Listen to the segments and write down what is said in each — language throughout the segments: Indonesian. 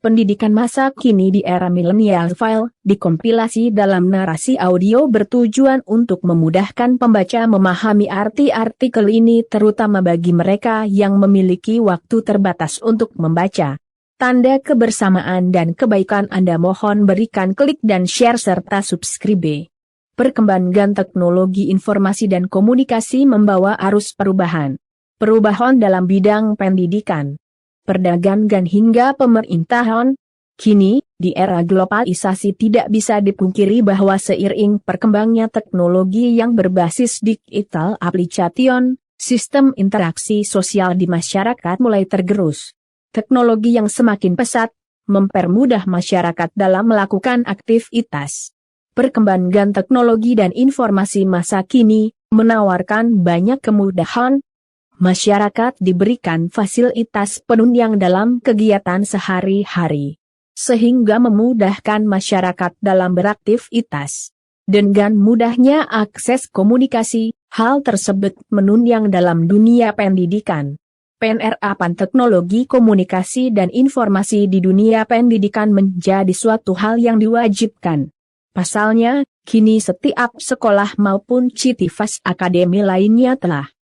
Pendidikan masa kini di era milenial file dikompilasi dalam narasi audio bertujuan untuk memudahkan pembaca memahami arti artikel ini terutama bagi mereka yang memiliki waktu terbatas untuk membaca. Tanda kebersamaan dan kebaikan Anda mohon berikan klik dan share serta subscribe. Perkembangan teknologi informasi dan komunikasi membawa arus perubahan. Perubahan dalam bidang pendidikan, perdagangan hingga pemerintahan. Kini, di era globalisasi tidak bisa dipungkiri bahwa seiring perkembangnya teknologi yang berbasis digital application, sistem interaksi sosial di masyarakat mulai tergerus. Teknologi yang semakin pesat, mempermudah masyarakat dalam melakukan aktivitas. Perkembangan teknologi dan informasi masa kini, menawarkan banyak kemudahan. Masyarakat diberikan fasilitas penunjang dalam kegiatan sehari-hari, sehingga memudahkan masyarakat dalam beraktivitas. Dengan mudahnya akses komunikasi, hal tersebut menunjang dalam dunia pendidikan. Penerapan teknologi komunikasi dan informasi di dunia pendidikan menjadi suatu hal yang diwajibkan. Pasalnya, kini setiap sekolah maupun citivas akademi lainnya telah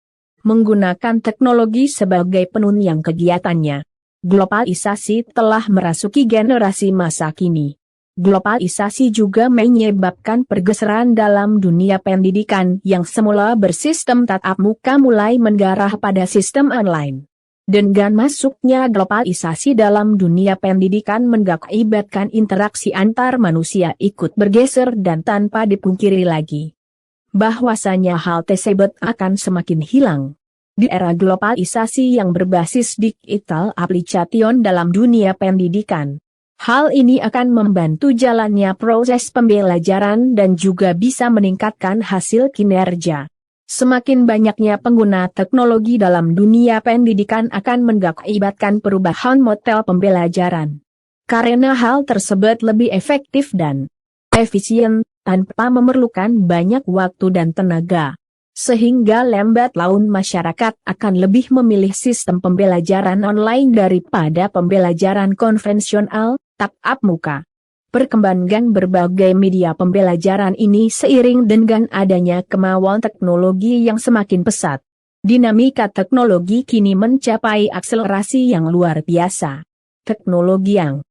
menggunakan teknologi sebagai penunjang kegiatannya. Globalisasi telah merasuki generasi masa kini. Globalisasi juga menyebabkan pergeseran dalam dunia pendidikan yang semula bersistem tatap muka mulai mengarah pada sistem online. Dengan masuknya globalisasi dalam dunia pendidikan mengakibatkan interaksi antar manusia ikut bergeser dan tanpa dipungkiri lagi bahwasanya hal tersebut akan semakin hilang. Di era globalisasi yang berbasis digital application dalam dunia pendidikan, hal ini akan membantu jalannya proses pembelajaran dan juga bisa meningkatkan hasil kinerja. Semakin banyaknya pengguna teknologi dalam dunia pendidikan akan mengakibatkan perubahan model pembelajaran. Karena hal tersebut lebih efektif dan efisien, tanpa memerlukan banyak waktu dan tenaga. Sehingga lambat laun masyarakat akan lebih memilih sistem pembelajaran online daripada pembelajaran konvensional, tatap muka. Perkembangan berbagai media pembelajaran ini seiring dengan adanya kemauan teknologi yang semakin pesat. Dinamika teknologi kini mencapai akselerasi yang luar biasa. Teknologi yang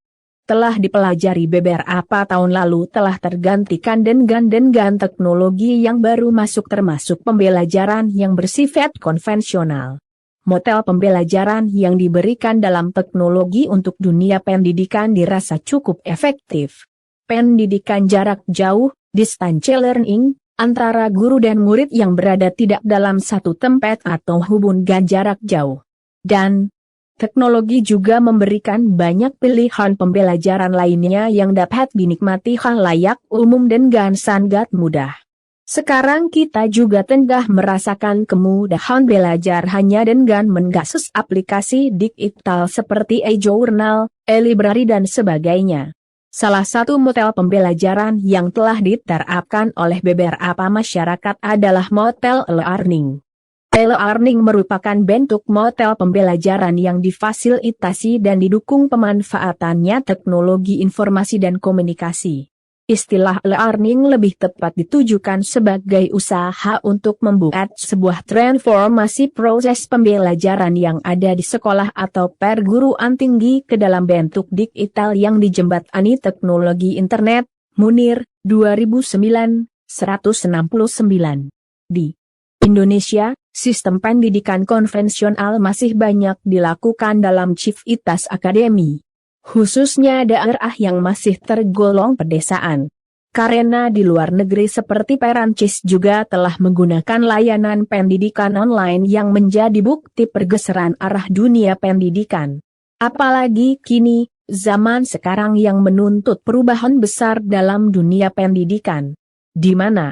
telah dipelajari beberapa tahun lalu telah tergantikan dengan teknologi yang baru masuk termasuk pembelajaran yang bersifat konvensional. Model pembelajaran yang diberikan dalam teknologi untuk dunia pendidikan dirasa cukup efektif. Pendidikan jarak jauh, distance learning, antara guru dan murid yang berada tidak dalam satu tempat atau hubungan jarak jauh. Dan teknologi juga memberikan banyak pilihan pembelajaran lainnya yang dapat dinikmati khalayak umum dengan sangat mudah. Sekarang kita juga tengah merasakan kemudahan belajar hanya dengan mengakses aplikasi digital seperti e-journal, e-library dan sebagainya. Salah satu model pembelajaran yang telah diterapkan oleh beberapa masyarakat adalah model e-learning. E-learning merupakan bentuk model pembelajaran yang difasilitasi dan didukung pemanfaatannya teknologi informasi dan komunikasi. Istilah e-learning lebih tepat ditujukan sebagai usaha untuk membuat sebuah transformasi proses pembelajaran yang ada di sekolah atau perguruan tinggi ke dalam bentuk digital yang dijembatani teknologi internet. Munir, 2009, 169. Di Indonesia, sistem pendidikan konvensional masih banyak dilakukan dalam civitas akademi, khususnya daerah yang masih tergolong pedesaan. Karena di luar negeri seperti Perancis juga telah menggunakan layanan pendidikan online yang menjadi bukti pergeseran arah dunia pendidikan. Apalagi kini, zaman sekarang yang menuntut perubahan besar dalam dunia pendidikan, di mana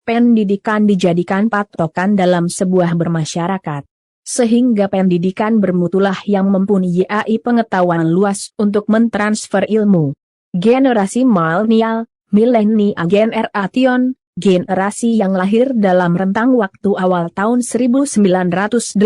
pendidikan dijadikan patokan dalam sebuah bermasyarakat. Sehingga pendidikan bermutulah yang mempunyai pengetahuan luas untuk mentransfer ilmu. Generasi milenial generation, generasi yang lahir dalam rentang waktu awal tahun 1980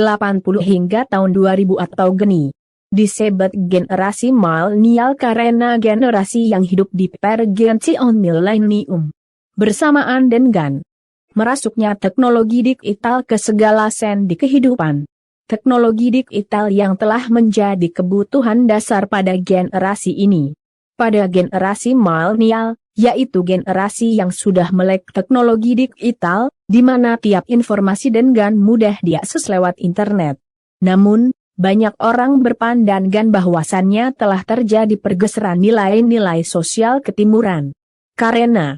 hingga tahun 2000 atau geni disebut generasi milenial karena generasi yang hidup di pergantian milenium. Bersamaan dengan merasuknya teknologi digital ke segala sendi kehidupan. Teknologi digital yang telah menjadi kebutuhan dasar pada generasi ini. Pada generasi milenial, yaitu generasi yang sudah melek teknologi digital, di mana tiap informasi dengan mudah diakses lewat internet. Namun, banyak orang berpandangan bahwasannya telah terjadi pergeseran nilai-nilai sosial ketimuran. Karena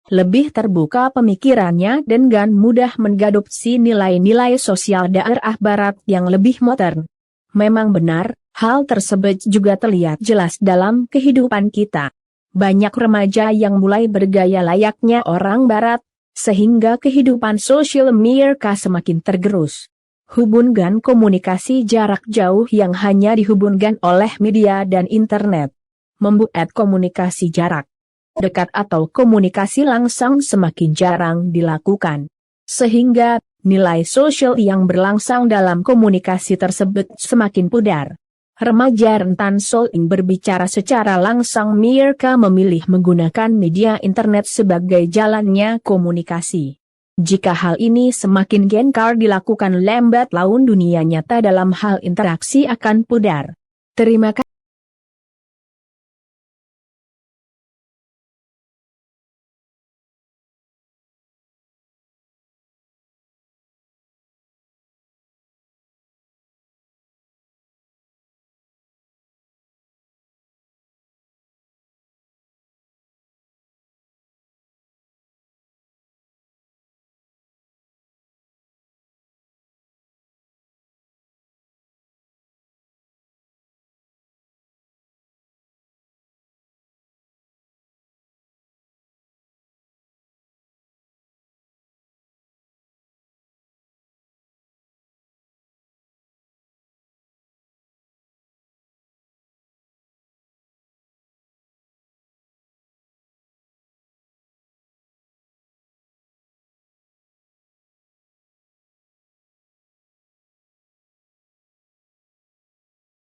lebih terbuka pemikirannya dengan mudah mengadopsi nilai-nilai sosial daerah barat yang lebih modern. Memang benar, hal tersebut juga terlihat jelas dalam kehidupan kita. Banyak remaja yang mulai bergaya layaknya orang barat, sehingga kehidupan sosial mereka semakin tergerus. Hubungan komunikasi jarak jauh yang hanya dihubungkan oleh media dan internet membuat komunikasi jarak dekat atau komunikasi langsung semakin jarang dilakukan. Sehingga, nilai sosial yang berlangsung dalam komunikasi tersebut semakin pudar. Remaja rentan saling berbicara secara langsung mereka memilih menggunakan media internet sebagai jalannya komunikasi. Jika hal ini semakin gencar dilakukan lambat laun dunia nyata dalam hal interaksi akan pudar. Terima kasih.